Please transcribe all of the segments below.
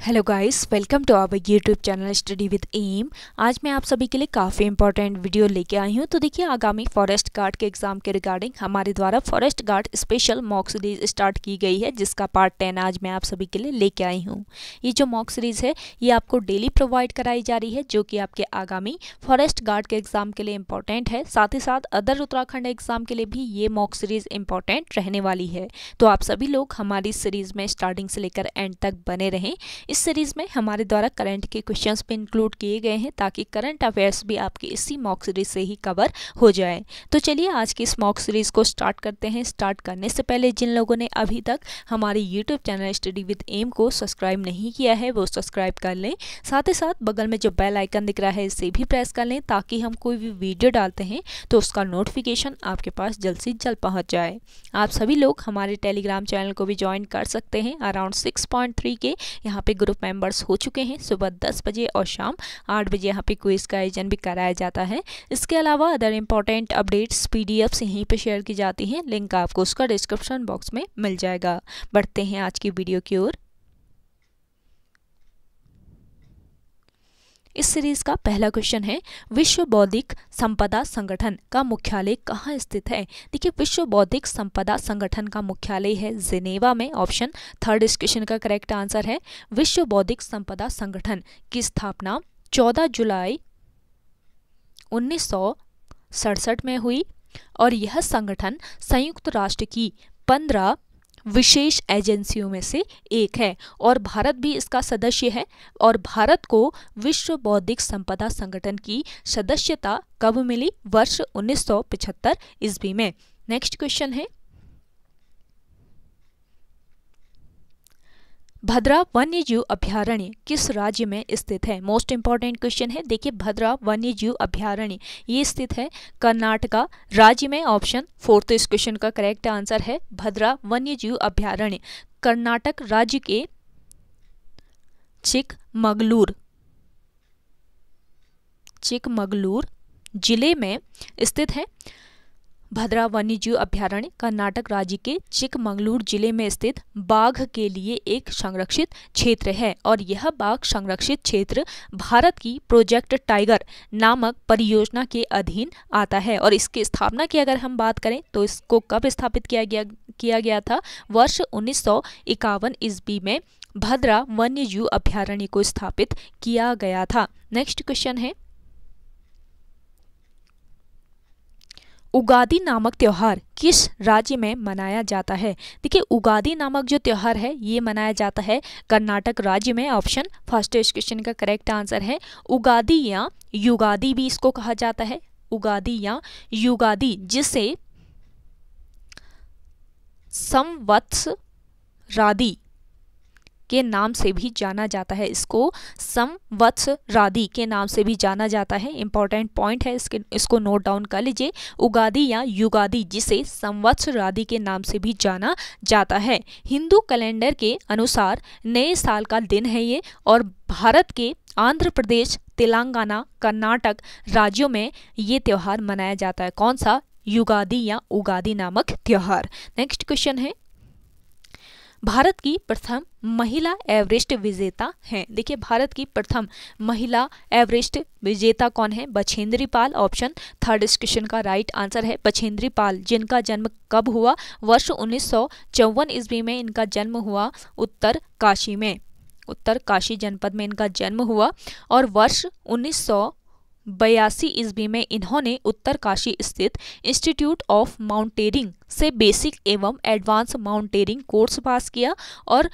Hello guys, welcome to our YouTube channel study with M. आज मैं आप सभी के लिए काफ़ी इंपॉर्टेंट वीडियो लेके आई हूँ। तो देखिए, आगामी फॉरेस्ट गार्ड के एग्जाम के रिगार्डिंग हमारे द्वारा forest guard special mock series start की गई है, जिसका पार्ट 10 आज मैं आप सभी के लिए लेके आई हूँ। ये जो मॉक सीरीज है ये आपको डेली प्रोवाइड कराई जा रही है, जो कि आपके आगामी फॉरेस्ट गार्ड के एग्जाम के लिए इंपॉर्टेंट है। साथ ही साथ अदर उत्तराखंड एग्जाम के लिए भी ये मॉक सीरीज इंपॉर्टेंट रहने वाली है। तो आप सभी लोग हमारी सीरीज में स्टार्टिंग से लेकर एंड तक बने रहें। इस सीरीज में हमारे द्वारा करंट के क्वेश्चंस भी इंक्लूड किए गए हैं, ताकि करंट अफेयर्स भी आपकी इसी मॉक सीरीज से ही कवर हो जाए। तो चलिए आज की इस मॉक सीरीज को स्टार्ट करते हैं। स्टार्ट करने से पहले जिन लोगों ने अभी तक हमारे YouTube channel study with M को सब्सक्राइब नहीं किया है वो सब्सक्राइब कर लें। साथ ही साथ बगल में जो बेल आइकन दिख रहा है इसे भी प्रेस कर लें, ताकि हम कोई भी वीडियो डालते हैं तो उसका नोटिफिकेशन आपके पास जल्द से जल्द पहुँच जाए। आप सभी लोग हमारे टेलीग्राम चैनल को भी ज्वाइन कर सकते हैं। अराउंड 6.3 के यहाँ पे ग्रुप मेंबर्स हो चुके हैं। सुबह 10 बजे और शाम 8 बजे यहाँ पे क्विज का आयोजन भी कराया जाता है। इसके अलावा अदर इंपॉर्टेंट अपडेट्स पीडीएफ्स यहीं पे शेयर की जाती हैं। लिंक आपको उसका डिस्क्रिप्शन बॉक्स में मिल जाएगा। बढ़ते हैं आज की वीडियो की ओर। इस सीरीज का पहला क्वेश्चन है, विश्व बौद्धिक संपदा संगठन का मुख्यालय कहाँ स्थित है? देखिए, विश्व बौद्धिक संपदा संगठन का मुख्यालय है जिनेवा में। ऑप्शन थर्ड इस क्वेश्चन का करेक्ट आंसर है। विश्व बौद्धिक संपदा संगठन की स्थापना 14 जुलाई 1967 में हुई और यह संगठन संयुक्त राष्ट्र की 15 विशेष एजेंसियों में से एक है और भारत भी इसका सदस्य है। और भारत को विश्व बौद्धिक संपदा संगठन की सदस्यता कब मिली? वर्ष 1975 ईस्वी में। नेक्स्ट क्वेश्चन है, भद्रा वन्यजीव अभयारण्य किस राज्य में स्थित है? मोस्ट इंपॉर्टेंट क्वेश्चन है। देखिए, भद्रा वन्यजीव अभयारण्य ये स्थित है कर्नाटका राज्य में। ऑप्शन फोर्थ इस क्वेश्चन का करेक्ट आंसर है। भद्रा वन्यजीव अभयारण्य कर्नाटक राज्य के चिकमगलूर जिले में स्थित है। भद्रा वन्यजीव अभयारण्य कर्नाटक राज्य के चिकमगलूर जिले में स्थित बाघ के लिए एक संरक्षित क्षेत्र है और यह बाघ संरक्षित क्षेत्र भारत की प्रोजेक्ट टाइगर नामक परियोजना के अधीन आता है। और इसकी स्थापना की अगर हम बात करें तो इसको कब स्थापित किया गया था? वर्ष 1951 ईस्वी में भद्रा वन्यजीव अभयारण्य को स्थापित किया गया था। नेक्स्ट क्वेश्चन है, उगादि नामक त्योहार किस राज्य में मनाया जाता है? देखिए, उगादि नामक जो त्योहार है ये मनाया जाता है कर्नाटक राज्य में। ऑप्शन फर्स्ट इस क्वेश्चन का करेक्ट आंसर है। उगादि या युगादि भी इसको कहा जाता है। उगादि या युगादि, जिसे संवत्सरादि के नाम से भी जाना जाता है। इसको संवत्सरादि के नाम से भी जाना जाता है। इंपॉर्टेंट पॉइंट है, इसको नोट डाउन कर लीजिए। उगादि या युगादि, जिसे संवत्सरादि के नाम से भी जाना जाता है। हिंदू कैलेंडर के अनुसार नए साल का दिन है ये और भारत के आंध्र प्रदेश, तेलंगाना, कर्नाटक राज्यों में ये त्योहार मनाया जाता है। कौन सा? युगादि या उगादि नामक त्योहार। नेक्स्ट क्वेश्चन है, भारत की प्रथम महिला एवरेस्ट विजेता हैं। देखिए, भारत की प्रथम महिला एवरेस्ट विजेता कौन है? बछेंद्री पाल। ऑप्शन थर्ड इस क्वेश्चन का राइट आंसर है। बछेंद्री पाल, जिनका जन्म कब हुआ? वर्ष 1954 ईस्वी में इनका जन्म हुआ उत्तर काशी जनपद में इनका जन्म हुआ और वर्ष 1982 ईस्वी में इन्होंने उत्तरकाशी स्थित इंस्टीट्यूट ऑफ माउंटेनियरिंग से बेसिक एवं एडवांस माउंटेनियरिंग कोर्स पास किया और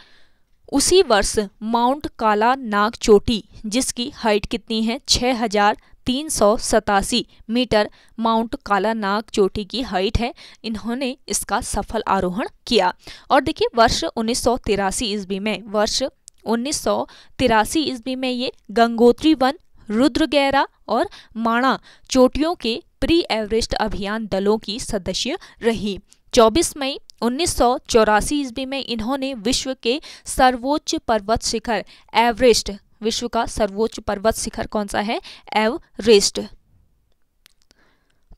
उसी वर्ष माउंट काला नाग चोटी, जिसकी हाइट कितनी है? 6387 मीटर माउंट काला नाग चोटी की हाइट है। इन्होंने इसका सफल आरोहण किया। और देखिए, वर्ष 1983 ईस्वी में ये गंगोत्री वन, रुद्रगैरा और माणा चोटियों के प्री एवरेस्ट अभियान दलों की सदस्य रही। 24 मई 1984 ईस्वी में इन्होंने विश्व के सर्वोच्च पर्वत शिखर एवरेस्ट, विश्व का सर्वोच्च पर्वत शिखर कौन सा है? एवरेस्ट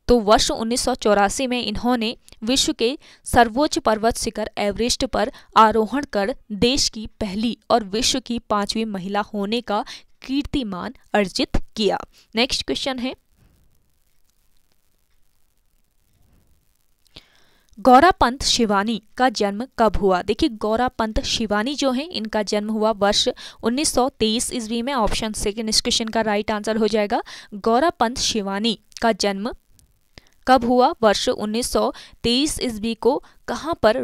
तो वर्ष 1984 में इन्होंने विश्व के सर्वोच्च पर्वत शिखर एवरेस्ट पर आरोहण कर देश की पहली और विश्व की 5वीं महिला होने का कीर्तिमान अर्जित किया। नेक्स्ट क्वेश्चन है, गौरापंत शिवानी का जन्म कब हुआ? देखिए गौरापंत शिवानी जो है इनका जन्म हुआ वर्ष 1923 ईस्वी में। ऑप्शन सेकंड इस क्वेश्चन का राइट आंसर हो जाएगा। गौरापंत शिवानी का जन्म कब हुआ? वर्ष 1923 ईस्वी को। कहाँ पर?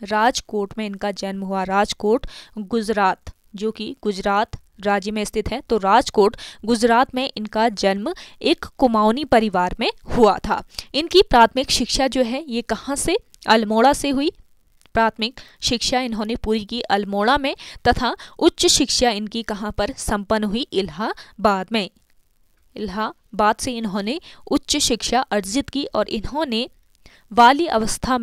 राजकोट में इनका जन्म हुआ। राजकोट गुजरात, जो कि गुजरात राज्य में स्थित है। तो राजकोट गुजरात में इनका जन्म एक कुमाऊनी परिवार में हुआ था। इनकी प्राथमिक शिक्षा जो है ये कहाँ से? अल्मोड़ा से हुई। प्राथमिक शिक्षा इन्होंने पूरी की अल्मोड़ा में, तथा उच्च शिक्षा इनकी कहाँ पर संपन्न हुई? इलाहाबाद में। इलाहाबाद से इन्होंने उच्च शिक्षा अर्जित की और इन्होंने बाल्यावस्था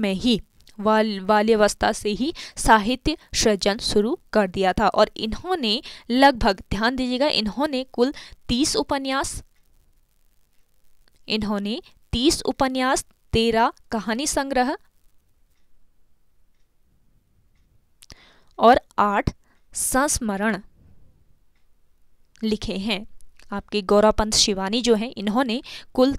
से ही साहित्य सृजन शुरू कर दिया था। और इन्होंने लगभग, ध्यान दीजिएगा, इन्होंने कुल 30 उपन्यास, 13 कहानी संग्रह और 8 संस्मरण लिखे हैं। आपके गौरापंत शिवानी जो है इन्होंने कुल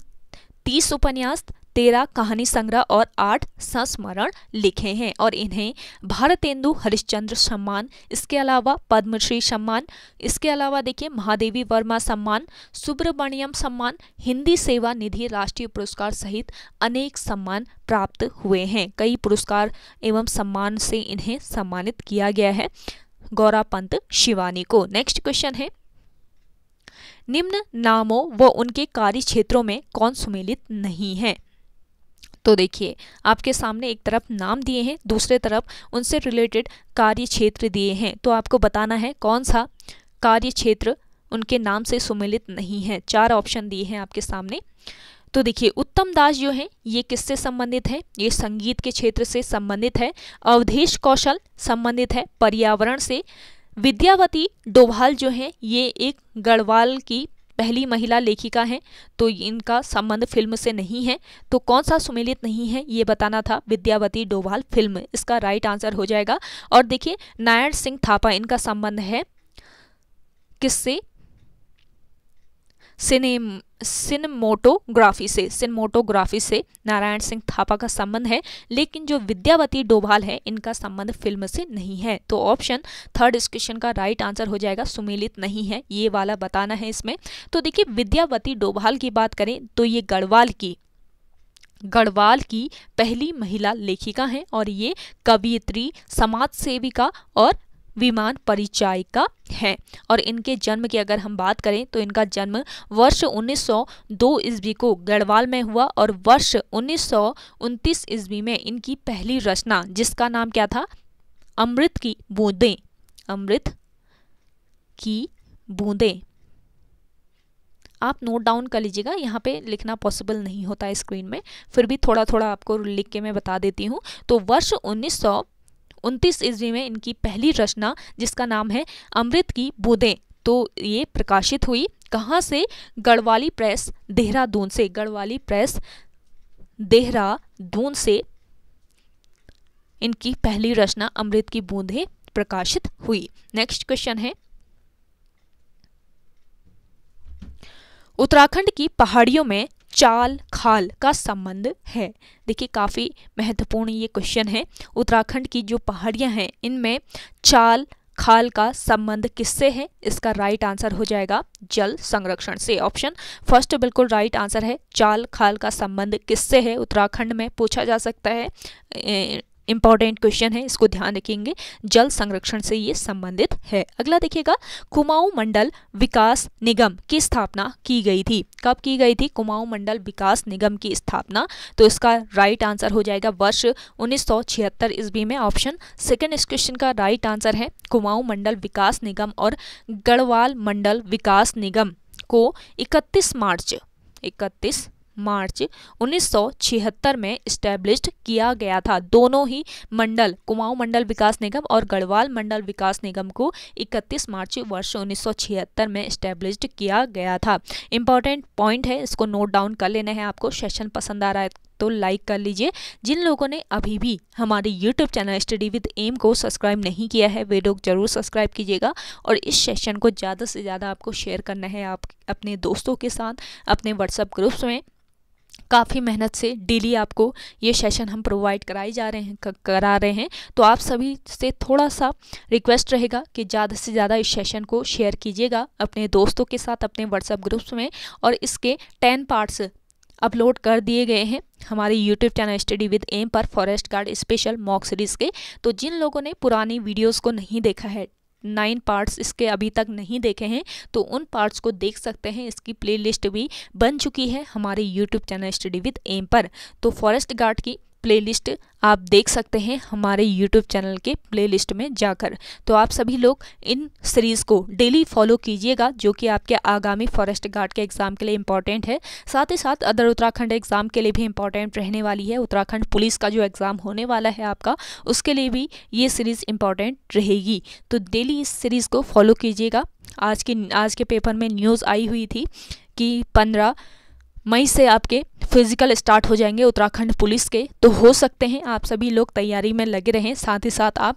30 उपन्यास, 13 कहानी संग्रह और 8 संस्मरण लिखे हैं। और इन्हें भारतेंदु हरिश्चंद्र सम्मान, इसके अलावा पद्मश्री सम्मान, इसके अलावा देखिए महादेवी वर्मा सम्मान, सुब्रमण्यम सम्मान, हिंदी सेवा निधि राष्ट्रीय पुरस्कार सहित अनेक सम्मान प्राप्त हुए हैं। कई पुरस्कार एवं सम्मान से इन्हें सम्मानित किया गया है गौरापंत शिवानी को। नेक्स्ट क्वेश्चन है, निम्न नामों व उनके कार्य क्षेत्रों में कौन सुमेलित नहीं है? तो देखिए आपके सामने एक तरफ नाम दिए हैं, दूसरे तरफ उनसे रिलेटेड कार्य क्षेत्र दिए हैं। तो आपको बताना है कौन सा कार्य क्षेत्र उनके नाम से सुमेलित नहीं है। 4 ऑप्शन दिए हैं आपके सामने। तो देखिए उत्तम दास जो है ये किससे संबंधित है? ये संगीत के क्षेत्र से संबंधित है। अवधेश कौशल संबंधित है पर्यावरण से। विद्यावती डोभाल जो है ये एक गढ़वाल की पहली महिला लेखिका हैं, तो इनका संबंध फिल्म से नहीं है। तो कौन सा सुमेलित नहीं है ये बताना था। विद्यावती डोभाल फिल्म इसका राइट आंसर हो जाएगा। और देखिए नारायण सिंह थापा, इनका संबंध है किससे? सिनेमोटोग्राफी से नारायण सिंह थापा का संबंध है। लेकिन जो विद्यावती डोभाल है इनका संबंध फिल्म से नहीं है। तो ऑप्शन थर्ड इस क्वेश्चन का राइट आंसर हो जाएगा, सुमेलित नहीं है, ये वाला बताना है इसमें। तो देखिए विद्यावती डोभाल की बात करें तो ये गढ़वाल की पहली महिला लेखिका हैं और ये कवयित्री, समाज सेविका और विमान परिचायिका है। और इनके जन्म की अगर हम बात करें तो इनका जन्म वर्ष 1902 ईस्वी को गढ़वाल में हुआ और वर्ष 1929 ईस्वी में इनकी पहली रचना, जिसका नाम क्या था? अमृत की बूंदें। आप नोट डाउन कर लीजिएगा, यहाँ पे लिखना पॉसिबल नहीं होता है स्क्रीन में, फिर भी थोड़ा थोड़ा आपको लिख के मैं बता देती हूँ। तो वर्ष 1929 ईस्वी में इनकी पहली रचना, जिसका नाम है अमृत की बूंदें, तो ये प्रकाशित हुई कहाँ से? गढ़वाली प्रेस देहरादून से इनकी पहली रचना अमृत की बूंदें प्रकाशित हुई। नेक्स्ट क्वेश्चन है, उत्तराखंड की पहाड़ियों में चाल खाल का संबंध है। देखिए काफ़ी महत्वपूर्ण ये क्वेश्चन है। उत्तराखंड की जो पहाड़ियां हैं इनमें चाल खाल का संबंध किससे है? इसका राइट आंसर हो जाएगा जल संरक्षण से। ऑप्शन फर्स्ट बिल्कुल राइट आंसर है। चाल खाल का संबंध किससे है उत्तराखंड में, पूछा जा सकता है, इंपॉर्टेंट क्वेश्चन है, इसको ध्यान रखेंगे। जल संरक्षण से ये संबंधित है। अगला देखिएगा, कुमाऊं मंडल विकास निगम की स्थापना की गई थी। कब की गई थी कुमाऊं मंडल विकास निगम की स्थापना? तो इसका राइट आंसर हो जाएगा वर्ष 1976 ईस्वी में। ऑप्शन सेकंड इस क्वेश्चन का राइट आंसर है। कुमाऊं मंडल विकास निगम और गढ़वाल मंडल विकास निगम को 31 मार्च 1976 में इस्टेब्लिश्ड किया गया था। दोनों ही मंडल, कुमाऊं मंडल विकास निगम और गढ़वाल मंडल विकास निगम को 31 मार्च वर्ष 1976 में इस्टेब्लिश्ड किया गया था। इंपॉर्टेंट पॉइंट है, इसको नोट डाउन कर लेना है आपको। सेशन पसंद आ रहा है तो लाइक कर लीजिए। जिन लोगों ने अभी भी हमारे YouTube channel study with M को सब्सक्राइब नहीं किया है वे लोग जरूर सब्सक्राइब कीजिएगा और इस सेशन को ज़्यादा से ज़्यादा आपको शेयर करना है आप अपने दोस्तों के साथ, अपने व्हाट्सएप ग्रुप्स में। काफ़ी मेहनत से डेली आपको ये सेशन हम प्रोवाइड करा रहे हैं, तो आप सभी से थोड़ा सा रिक्वेस्ट रहेगा कि ज़्यादा से ज़्यादा इस सेशन को शेयर कीजिएगा अपने दोस्तों के साथ, अपने व्हाट्सएप ग्रुप्स में। और इसके 10 पार्ट्स अपलोड कर दिए गए हैं हमारे YouTube channel study with M पर forest guard special mock series के। तो जिन लोगों ने पुरानी वीडियोस को नहीं देखा है, 9 पार्ट्स इसके अभी तक नहीं देखे हैं, तो उन पार्ट्स को देख सकते हैं। इसकी प्लेलिस्ट भी बन चुकी है हमारे YouTube channel study with M पर। तो फॉरेस्ट गार्ड की प्लेलिस्ट आप देख सकते हैं हमारे YouTube चैनल के प्लेलिस्ट में जाकर। तो आप सभी लोग इन सीरीज़ को डेली फॉलो कीजिएगा, जो कि आपके आगामी फॉरेस्ट गार्ड के एग्ज़ाम के लिए इम्पॉर्टेंट है। साथ ही साथ अदर उत्तराखंड एग्ज़ाम के लिए भी इम्पॉर्टेंट रहने वाली है। उत्तराखंड पुलिस का जो एग्ज़ाम होने वाला है आपका, उसके लिए भी ये सीरीज़ इम्पॉर्टेंट रहेगी। तो डेली इस सीरीज़ को फॉलो कीजिएगा। आज के पेपर में न्यूज़ आई हुई थी कि 15 मई से आपके फिजिकल स्टार्ट हो जाएंगे उत्तराखंड पुलिस के। तो हो सकते हैं आप सभी लोग तैयारी में लगे रहें, साथ ही साथ आप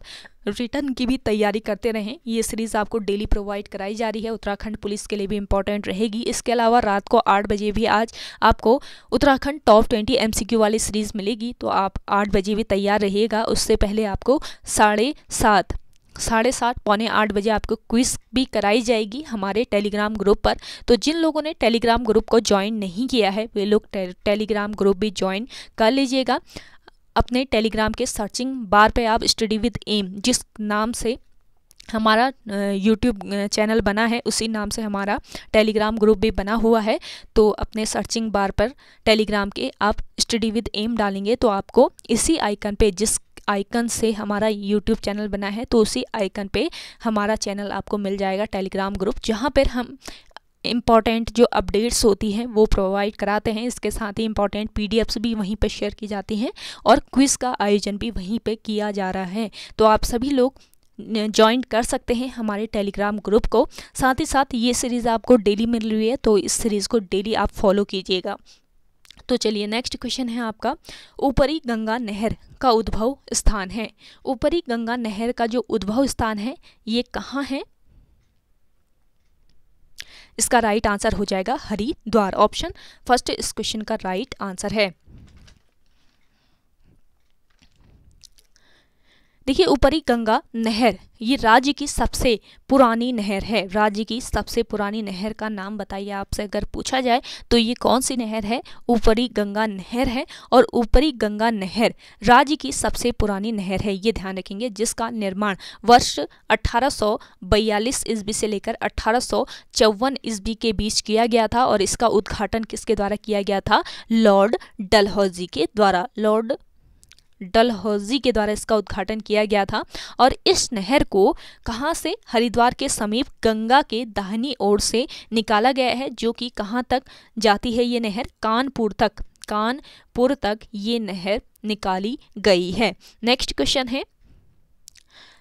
रिटर्न की भी तैयारी करते रहें। ये सीरीज़ आपको डेली प्रोवाइड कराई जा रही है, उत्तराखंड पुलिस के लिए भी इम्पॉर्टेंट रहेगी। इसके अलावा रात को 8 बजे भी आज आपको उत्तराखंड टॉप 20 MCQ वाली सीरीज़ मिलेगी, तो आप 8 बजे भी तैयार रहिएगा। उससे पहले आपको 7:30 पौने 8 बजे आपको क्विज भी कराई जाएगी हमारे टेलीग्राम ग्रुप पर। तो जिन लोगों ने टेलीग्राम ग्रुप को ज्वाइन नहीं किया है वे लोग टेलीग्राम ग्रुप भी ज्वाइन कर लीजिएगा। अपने टेलीग्राम के सर्चिंग बार पे आप स्टडी विद एम, जिस नाम से हमारा YouTube चैनल बना है उसी नाम से हमारा टेलीग्राम ग्रुप भी बना हुआ है। तो अपने सर्चिंग बार पर टेलीग्राम के आप स्टडी विद एम डालेंगे तो आपको इसी आइकन पे, जिस आइकन से हमारा YouTube चैनल बना है, तो उसी आइकन पे हमारा चैनल आपको मिल जाएगा टेलीग्राम ग्रुप, जहाँ पर हम इम्पॉर्टेंट जो अपडेट्स होती हैं वो प्रोवाइड कराते हैं। इसके साथ ही इम्पॉर्टेंट PDFs भी वहीं पे शेयर की जाती हैं और क्विज़ का आयोजन भी वहीं पे किया जा रहा है। तो आप सभी लोग ज्वाइन कर सकते हैं हमारे टेलीग्राम ग्रुप को। साथ ही साथ ये सीरीज़ आपको डेली मिल रही है, तो इस सीरीज़ को डेली आप फॉलो कीजिएगा। तो चलिए नेक्स्ट क्वेश्चन है आपका, ऊपरी गंगा नहर का उद्भव स्थान है। ऊपरी गंगा नहर का जो उद्भव स्थान है ये कहाँ है? इसका राइट आंसर हो जाएगा हरिद्वार। ऑप्शन फर्स्ट इस क्वेश्चन का राइट आंसर है। देखिए, ऊपरी गंगा नहर ये राज्य की सबसे पुरानी नहर है। राज्य की सबसे पुरानी नहर का नाम बताइए आपसे अगर पूछा जाए तो ये कौन सी नहर है? ऊपरी गंगा नहर है। और ऊपरी गंगा नहर राज्य की सबसे पुरानी नहर है, ये ध्यान रखेंगे, जिसका निर्माण वर्ष 1842 ईस्वी से लेकर 1854 ईस्वी के बीच किया गया था। और इसका उद्घाटन किसके द्वारा किया गया था? लॉर्ड डलहौजी के द्वारा। लॉर्ड डलहौजी के द्वारा इसका उद्घाटन किया गया था। और इस नहर को कहाँ से? हरिद्वार के समीप गंगा के दाहिनी ओर से निकाला गया है, जो कि कहाँ तक जाती है ये नहर? कानपुर तक। कानपुर तक ये नहर निकाली गई है। नेक्स्ट क्वेश्चन है,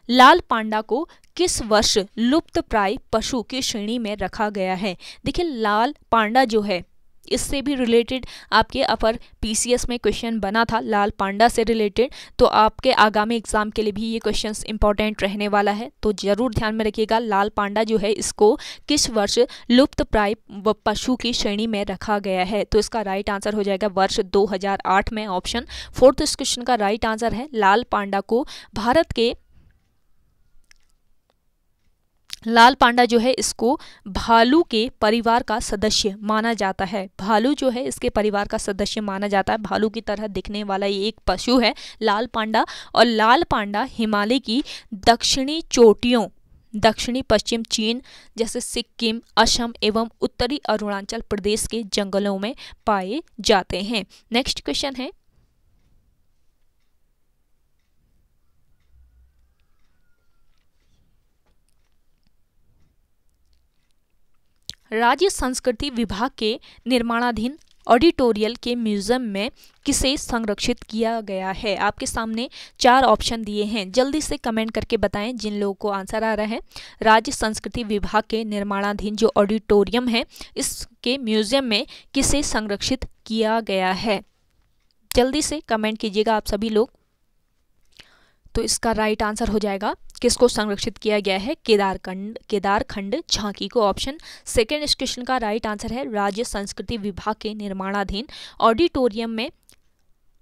लाल पांडा को किस वर्ष लुप्त प्राय पशु की श्रेणी में रखा गया है? देखिए, लाल पांडा जो है इससे भी रिलेटेड आपके अपर PCS में क्वेश्चन बना था लाल पांडा से रिलेटेड, तो आपके आगामी एग्जाम के लिए भी ये क्वेश्चंस इंपॉर्टेंट रहने वाला है। तो जरूर ध्यान में रखिएगा, लाल पांडा जो है इसको किस वर्ष लुप्त प्राय पशु की श्रेणी में रखा गया है? तो इसका राइट आंसर हो जाएगा वर्ष 2008 में। ऑप्शन फोर्थ इस क्वेश्चन का राइट आंसर है। लाल पांडा को लाल पांडा जो है इसको भालू के परिवार का सदस्य माना जाता है। भालू जो है इसके परिवार का सदस्य माना जाता है। भालू की तरह दिखने वाला ये एक पशु है लाल पांडा। और लाल पांडा हिमालय की दक्षिणी चोटियों, दक्षिणी पश्चिम चीन जैसे सिक्किम, असम एवं उत्तरी अरुणाचल प्रदेश के जंगलों में पाए जाते हैं। नेक्स्ट क्वेश्चन है, राज्य संस्कृति विभाग के निर्माणाधीन ऑडिटोरियल के म्यूजियम में किसे संरक्षित किया गया है। आपके सामने 4 ऑप्शन दिए हैं, जल्दी से कमेंट करके बताएं जिन लोगों को आंसर आ रहा है। राज्य संस्कृति विभाग के निर्माणाधीन जो ऑडिटोरियम है, इसके म्यूजियम में किसे संरक्षित किया गया है, जल्दी से कमेंट कीजिएगा आप सभी लोग। तो इसका राइट आंसर हो जाएगा किसको संरक्षित किया गया है, केदारखंड झांकी को। ऑप्शन सेकेंड इस क्वेश्चन का राइट आंसर है राज्य संस्कृति विभाग के निर्माणाधीन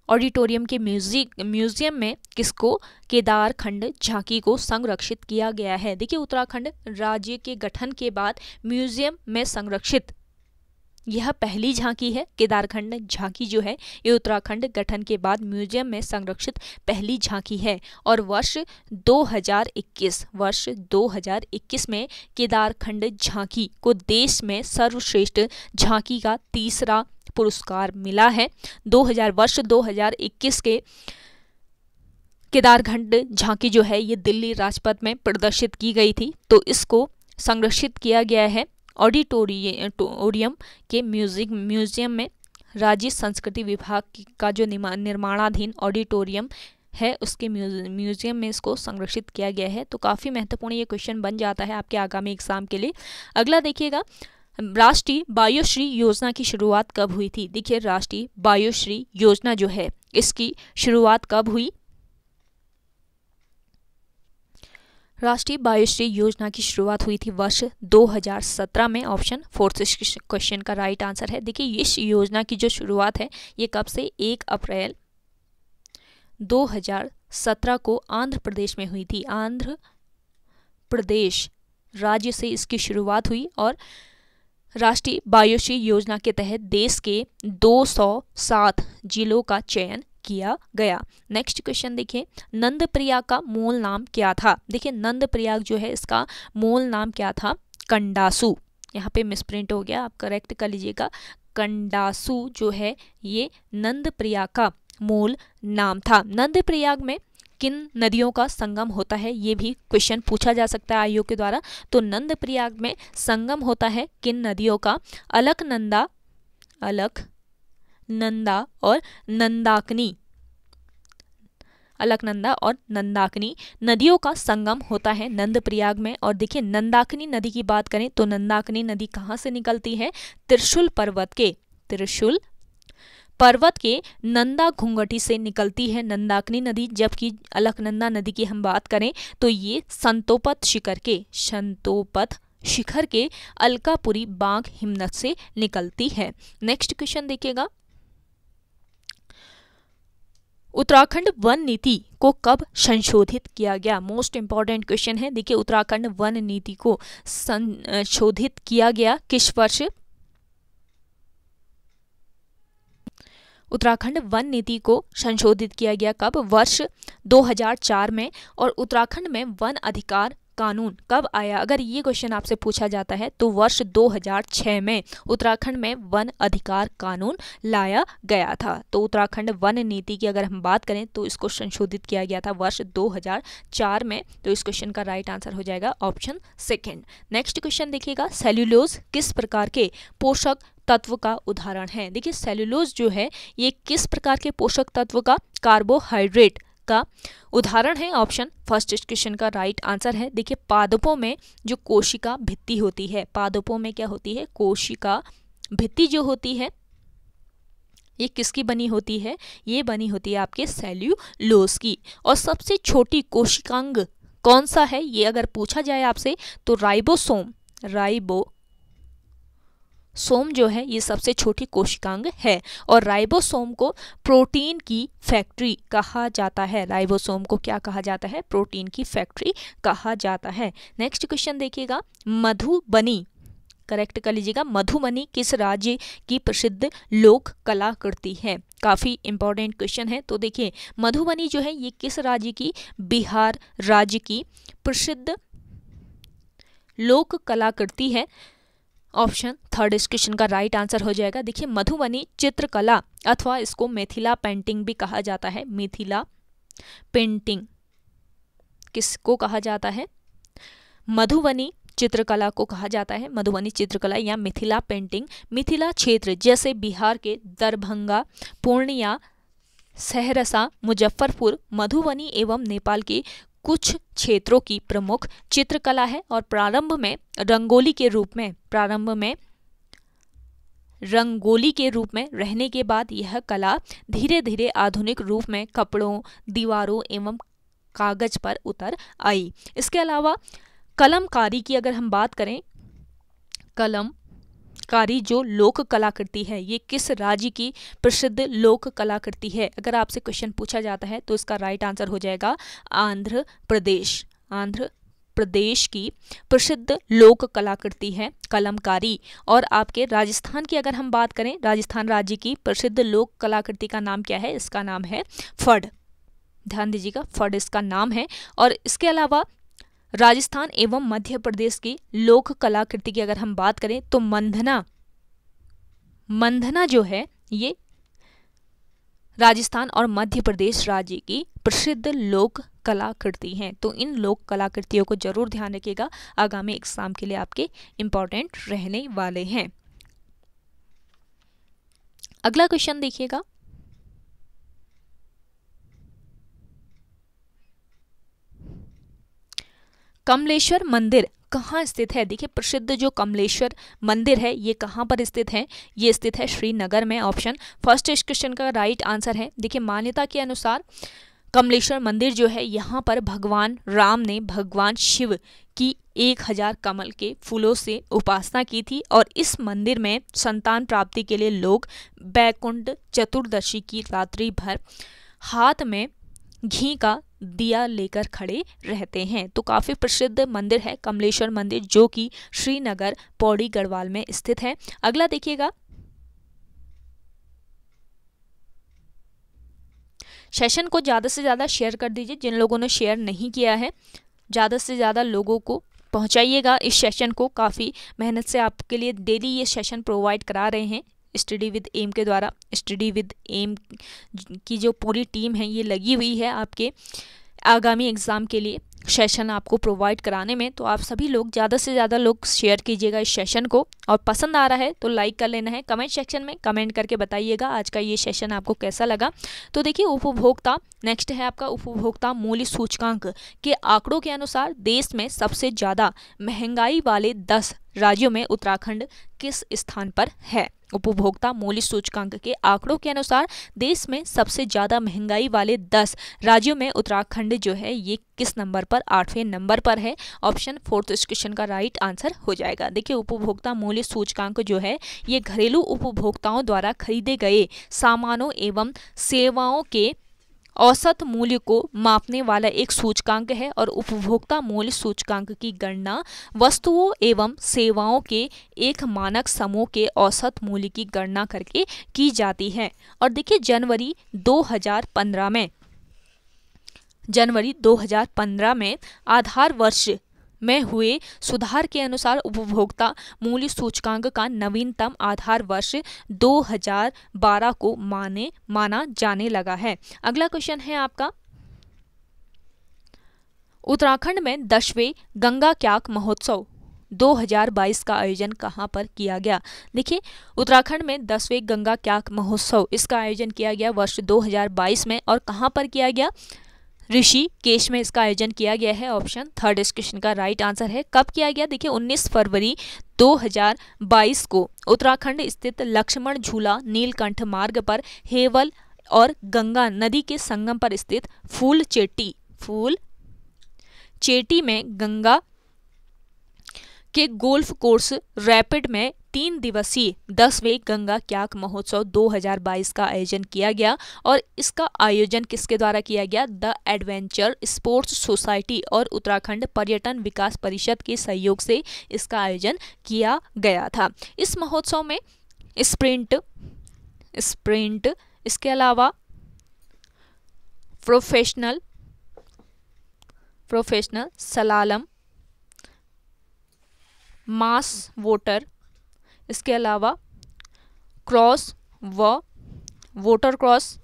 ऑडिटोरियम के म्यूजियम में किसको, केदारखंड झांकी को संरक्षित किया गया है। देखिए उत्तराखंड राज्य के गठन के बाद म्यूजियम में संरक्षित यह पहली झांकी है। केदारखंड झांकी जो है ये उत्तराखंड गठन के बाद म्यूजियम में संरक्षित पहली झांकी है और वर्ष 2021 में केदारखंड झांकी को देश में सर्वश्रेष्ठ झांकी का 3रा पुरस्कार मिला है। वर्ष 2021 के केदारखंड झांकी जो है ये दिल्ली राजपथ में प्रदर्शित की गई थी, तो इसको संरक्षित किया गया है ऑडिटोरियम के म्यूजियम में। राज्य संस्कृति विभाग का जो निर्माणाधीन ऑडिटोरियम है उसके म्यूजियम में इसको संरक्षित किया गया है। तो काफ़ी महत्वपूर्ण ये क्वेश्चन बन जाता है आपके आगामी एग्जाम के लिए। अगला देखिएगा, राष्ट्रीय बायोश्री योजना की शुरुआत कब हुई थी। देखिए राष्ट्रीय बायोश्री योजना जो है इसकी शुरुआत कब हुई। राष्ट्रीय बायोश्री योजना की शुरुआत हुई थी वर्ष 2017 में। ऑप्शन फोर्थ इस क्वेश्चन का राइट आंसर है। देखिए इस योजना की जो शुरुआत है ये कब से, 1 अप्रैल 2017 को आंध्र प्रदेश में हुई थी। आंध्र प्रदेश राज्य से इसकी शुरुआत हुई और राष्ट्रीय बायोश्री योजना के तहत देश के 207 जिलों का चयन किया गया। नेक्स्ट क्वेश्चन देखिए, नंदप्रयाग का मूल नाम क्या था। देखिए नंदप्रयाग जो है इसका मूल नाम क्या था, कंडासू। यहाँ पे मिसप्रिंट हो गया, आप करेक्ट कर लीजिएगा। कंडासू जो है ये नंदप्रयाग का मूल नाम था। नंदप्रयाग में किन नदियों का संगम होता है, ये भी क्वेश्चन पूछा जा सकता है आयोग के द्वारा। तो नंदप्रयाग में संगम होता है किन नदियों का, अलकनंदा और नंदाकिनी। अलकनंदा और नंदाकिनी नदियों का संगम होता है नंदप्रयाग में। और देखिए नंदाकिनी नदी की बात करें तो नंदाकिनी नदी कहाँ से निकलती है, त्रिशूल पर्वत के नंदा घुंघटी से निकलती है नंदाकिनी नदी। जबकि अलकनंदा नदी की हम बात करें तो ये संतोपत शिखर के अलकापुरी बांग हिमनद से निकलती है। नेक्स्ट क्वेश्चन देखिएगा, उत्तराखंड वन नीति को कब संशोधित किया गया। मोस्ट इंपॉर्टेंट क्वेश्चन है। देखिए उत्तराखंड वन नीति को संशोधित किया गया किस वर्ष। उत्तराखंड वन नीति को संशोधित किया गया कब, वर्ष 2004 में। और उत्तराखंड में वन अधिकार कानून कब आया, अगर ये क्वेश्चन आपसे पूछा जाता है तो वर्ष 2006 में उत्तराखंड में वन अधिकार कानून लाया गया था। तो उत्तराखंड वन नीति की अगर हम बात करें तो इसको संशोधित किया गया था वर्ष 2004 में। तो इस क्वेश्चन का राइट आंसर हो जाएगा ऑप्शन सेकेंड। नेक्स्ट क्वेश्चन देखिएगा, सेल्यूलोज किस प्रकार के पोषक तत्व का उदाहरण है। देखिए सेल्यूलोज जो है ये किस प्रकार के पोषक तत्व का, कार्बोहाइड्रेट का उदाहरण है। ऑप्शन फर्स्ट इस क्वेश्चन का राइट आंसर है। देखिए पादपों में जो कोशिका भित्ति होती है, पादपों में क्या होती है, कोशिका भित्ति जो होती है ये किसकी बनी होती है, ये बनी होती है आपके सेल्यूलोज की। और सबसे छोटी कोशिकांग कौन सा है, ये अगर पूछा जाए आपसे तो राइबोसोम जो है ये सबसे छोटी कोशिकांग है। और राइबोसोम को प्रोटीन की फैक्ट्री कहा जाता है। राइबोसोम को क्या कहा जाता है, प्रोटीन की फैक्ट्री कहा जाता है। नेक्स्ट क्वेश्चन देखिएगा, मधुबनी करेक्ट कर लीजिएगा, मधुबनी किस राज्य की प्रसिद्ध लोक कलाकृति है। काफ़ी इंपॉर्टेंट क्वेश्चन है। तो देखिए मधुबनी जो है ये किस राज्य की, बिहार राज्य की प्रसिद्ध लोक कलाकृति है। ऑप्शन थर्ड इस क्वेश्चन का राइट आंसर हो जाएगा। देखिए मधुबनी चित्रकला अथवा इसको मिथिला पेंटिंग भी कहा जाता है। मिथिला पेंटिंग किसको कहा जाता है, मधुबनी चित्रकला को कहा जाता है, मधुबनी चित्रकला या मिथिला पेंटिंग। मिथिला क्षेत्र जैसे बिहार के दरभंगा, पूर्णिया, सहरसा, मुजफ्फरपुर, मधुबनी एवं नेपाल के कुछ क्षेत्रों की प्रमुख चित्रकला है और प्रारंभ में रंगोली के रूप में रहने के बाद यह कला धीरे धीरे आधुनिक रूप में कपड़ों, दीवारों एवं कागज पर उतर आई। इसके अलावा कलमकारी की अगर हम बात करें, कलमकारी जो लोक कलाकृति है, ये किस राज्य की प्रसिद्ध लोक कलाकृति है? अगर आपसे क्वेश्चन पूछा जाता है तो इसका राइट आंसर हो जाएगा आंध्र प्रदेश। आंध्र प्रदेश की प्रसिद्ध लोक कलाकृति है कलमकारी। और आपके राजस्थान की अगर हम बात करें, राजस्थान राज्य की प्रसिद्ध लोक कलाकृति का नाम क्या है? इसका नाम है फड़। ध्यान दीजिएगा, फड़ इसका नाम है। और इसके अलावा राजस्थान एवं मध्य प्रदेश की लोक कलाकृति की अगर हम बात करें तो मंधना जो है ये राजस्थान और मध्य प्रदेश राज्य की प्रसिद्ध लोक कलाकृति हैं। तो इन लोक कलाकृतियों को जरूर ध्यान रखिएगा, आगामी एग्जाम के लिए आपके इम्पोर्टेंट रहने वाले हैं। अगला क्वेश्चन देखिएगा, कमलेश्वर मंदिर कहाँ स्थित है? देखिए, प्रसिद्ध जो कमलेश्वर मंदिर है ये कहाँ पर स्थित है? ये स्थित है श्रीनगर में। ऑप्शन फर्स्ट इस क्वेश्चन का राइट आंसर है। देखिए, मान्यता के अनुसार कमलेश्वर मंदिर जो है यहाँ पर भगवान राम ने भगवान शिव की 1000 कमल के फूलों से उपासना की थी और इस मंदिर में संतान प्राप्ति के लिए लोग बैकुंठ चतुर्दशी की रात्रि भर हाथ में घी का दिया लेकर खड़े रहते हैं। तो काफ़ी प्रसिद्ध मंदिर है कमलेश्वर मंदिर, जो कि श्रीनगर पौड़ी गढ़वाल में स्थित है। अगला देखिएगा, सेशन को ज़्यादा से ज़्यादा शेयर कर दीजिए। जिन लोगों ने शेयर नहीं किया है, ज़्यादा से ज़्यादा लोगों को पहुंचाइएगा इस सेशन को। काफ़ी मेहनत से आपके लिए डेली ये सेशन प्रोवाइड करा रहे हैं स्टडी विद एम के द्वारा। स्टडी विद एम की जो पूरी टीम है ये लगी हुई है आपके आगामी एग्ज़ाम के लिए सेशन आपको प्रोवाइड कराने में। तो आप सभी लोग ज़्यादा से ज़्यादा लोग शेयर कीजिएगा इस सेशन को, और पसंद आ रहा है तो लाइक कर लेना है। कमेंट सेक्शन में कमेंट करके बताइएगा आज का ये सेशन आपको कैसा लगा। तो देखिए, उपभोक्ता नेक्स्ट है आपका उपभोक्ता मूल्य सूचकांक के आंकड़ों के अनुसार देश में सबसे ज़्यादा महंगाई वाले 10 राज्यों में उत्तराखंड किस स्थान पर है? उपभोक्ता मूल्य सूचकांक के आंकड़ों के अनुसार देश में सबसे ज़्यादा महंगाई वाले 10 राज्यों में उत्तराखंड जो है ये किस नंबर पर? 8वें नंबर पर है। ऑप्शन फोर्थ इस क्वेश्चन का राइट आंसर हो जाएगा। देखिए, उपभोक्ता मूल्य सूचकांक जो है ये घरेलू उपभोक्ताओं द्वारा खरीदे गए सामानों एवं सेवाओं के औसत मूल्य को मापने वाला एक सूचकांक है और उपभोक्ता मूल्य सूचकांक की गणना वस्तुओं एवं सेवाओं के एक मानक समूह के औसत मूल्य की गणना करके की जाती है। और देखिए, जनवरी 2015 में आधार वर्ष में हुए सुधार के अनुसार उपभोक्ता मूल्य सूचकांक का नवीनतम आधार वर्ष 2012 को माना जाने लगा है। अगला क्वेश्चन है आपका, उत्तराखंड में 10वें गंगा क्याक महोत्सव 2022 का आयोजन कहाँ पर किया गया? देखिए, उत्तराखंड में 10वें गंगा क्याक महोत्सव इसका आयोजन किया गया वर्ष 2022 में। और कहाँ पर किया गया? ऋषिकेश में इसका आयोजन किया गया है। ऑप्शन थर्ड इस क्वेश्चन का राइट आंसर है। कब किया गया? देखिए, 19 फरवरी 2022 को उत्तराखंड स्थित लक्ष्मण झूला नीलकंठ मार्ग पर हेवल और गंगा नदी के संगम पर स्थित फूल चेटी में गंगा के गोल्फ कोर्स रैपिड में 3 दिवसीय 10वें गंगा क्याक महोत्सव 2022 का आयोजन किया गया। और इसका आयोजन किसके द्वारा किया गया? द एडवेंचर स्पोर्ट्स सोसाइटी और उत्तराखंड पर्यटन विकास परिषद के सहयोग से इसका आयोजन किया गया था। इस महोत्सव में स्प्रिंट इसके अलावा प्रोफेशनल सलालम, मास वोटर, इसके अलावा क्रॉस व वोटर क्रॉस,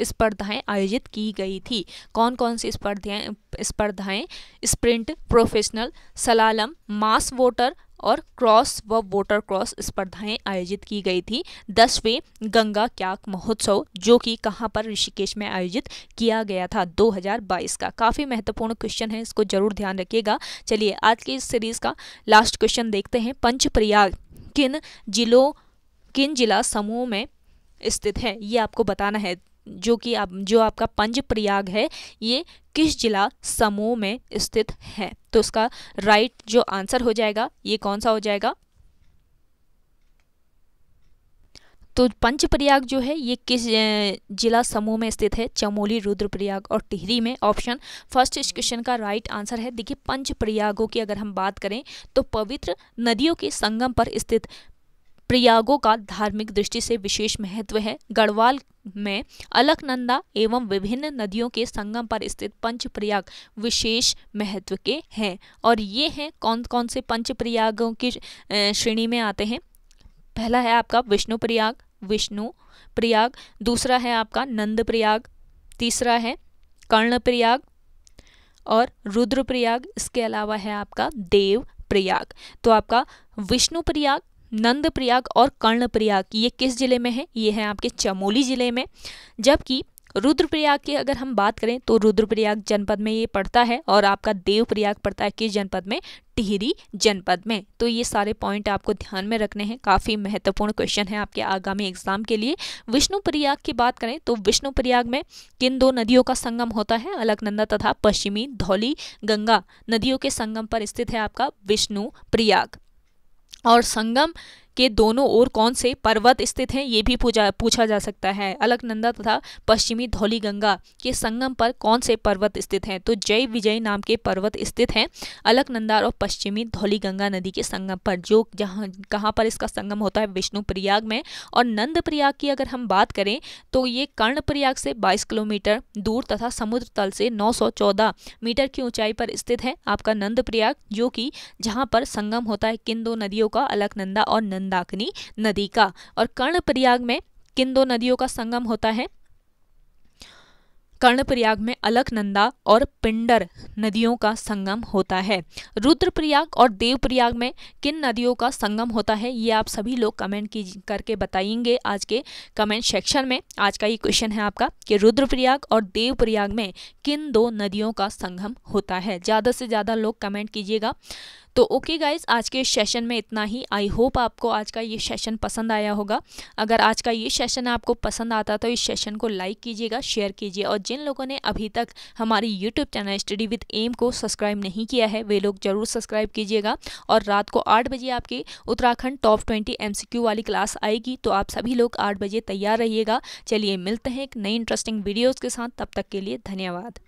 स्पर्धाएं आयोजित की गई थी। कौन कौन सी स्पर्धाएं? स्प्रिंट, प्रोफेशनल, सलालम, मास वोटर और क्रॉस व वोटर क्रॉस स्पर्धाएं आयोजित की गई थी 10वें गंगा क्याक महोत्सव, जो कि कहां पर? ऋषिकेश में आयोजित किया गया था 2022 का। काफ़ी महत्वपूर्ण क्वेश्चन है, इसको जरूर ध्यान रखिएगा। चलिए आज की इस सीरीज का लास्ट क्वेश्चन देखते हैं। पंचप्रयाग किन जिला समूह में स्थित है? ये आपको बताना है। जो आपका पंचप्रयाग है ये किस जिला समूह में स्थित है? तो इसका राइट जो आंसर हो जाएगा ये कौन सा हो जाएगा? तो पंचप्रयाग जो है ये किस जिला समूह में स्थित है? चमोली, रुद्रप्रयाग और टिहरी में। ऑप्शन फर्स्ट इस क्वेश्चन का राइट आंसर है। देखिए पंचप्रयागों की अगर हम बात करें तो पवित्र नदियों के संगम पर स्थित प्रयागों का धार्मिक दृष्टि से विशेष महत्व है। गढ़वाल में अलकनंदा एवं विभिन्न नदियों के संगम पर स्थित पंचप्रयाग विशेष महत्व के हैं। और ये हैं कौन कौन से पंचप्रयागों की श्रेणी में आते हैं? पहला है आपका विष्णु प्रयाग, दूसरा है आपका नंद प्रयाग, तीसरा है कर्ण प्रयाग और रुद्र प्रयाग, इसके अलावा है आपका देव प्रयाग। तो आपका विष्णु प्रयाग, नंद प्रयाग और कर्ण प्रयाग ये किस जिले में है? ये है आपके चमोली जिले में। जबकि रुद्रप्रयाग की अगर हम बात करें तो रुद्रप्रयाग जनपद में ये पड़ता है और आपका देवप्रयाग पड़ता है किस जनपद में? टिहरी जनपद में। तो ये सारे पॉइंट आपको ध्यान में रखने हैं, काफ़ी महत्वपूर्ण क्वेश्चन है आपके आगामी एग्जाम के लिए। विष्णुप्रयाग की बात करें तो विष्णुप्रयाग में किन दो नदियों का संगम होता है? अलकनंदा तथा पश्चिमी धौली गंगा नदियों के संगम पर स्थित है आपका विष्णुप्रयाग। और संगम के दोनों ओर कौन से पर्वत स्थित हैं ये भी पूछा जा सकता है। अलकनंदा तथा पश्चिमी धौली गंगा के संगम पर कौन से पर्वत स्थित हैं? तो जय विजय नाम के पर्वत स्थित हैं अलकनंदा और पश्चिमी धौली गंगा नदी के संगम पर। जो कहाँ पर इसका संगम होता है? विष्णुप्रयाग में। और नंद प्रयाग की अगर हम बात करें तो ये कर्णप्रयाग से 22 किलोमीटर दूर तथा समुद्र तल से 914 मीटर की ऊंचाई पर स्थित है आपका नंद प्रयाग, जो कि जहाँ पर संगम होता है किन दो नदियों का? अलकनंदा और मंदाकिनी नदी का। और कर्णप्रयाग में किन दो नदियों का संगम होता है? कर्णप्रयाग में अलकनंदा और पिंडर नदियों का संगम होता है। रुद्रप्रयाग और देवप्रयाग में किन नदियों का संगम होता है? ये आप सभी लोग कमेंट करके बताएंगे आज के कमेंट सेक्शन में। आज का ये क्वेश्चन है आपका कि रुद्रप्रयाग और देवप्रयाग में किन दो नदियों का संगम होता है? ज़्यादा से ज़्यादा लोग कमेंट कीजिएगा। तो ओके गाइज, आज के सेशन में इतना ही। आई होप आपको आज का ये सेशन पसंद आया होगा। अगर आज का ये सेशन आपको पसंद आता तो इस सेशन को लाइक कीजिएगा, शेयर कीजिए। और जिन लोगों ने अभी तक हमारी YouTube channel study with M को सब्सक्राइब नहीं किया है वे लोग जरूर सब्सक्राइब कीजिएगा। और रात को 8 बजे आपकी उत्तराखंड टॉप 20 MCQ वाली क्लास आएगी, तो आप सभी लोग 8 बजे तैयार रहिएगा। चलिए मिलते हैं एक नई इंटरेस्टिंग वीडियोज़ के साथ, तब तक के लिए धन्यवाद।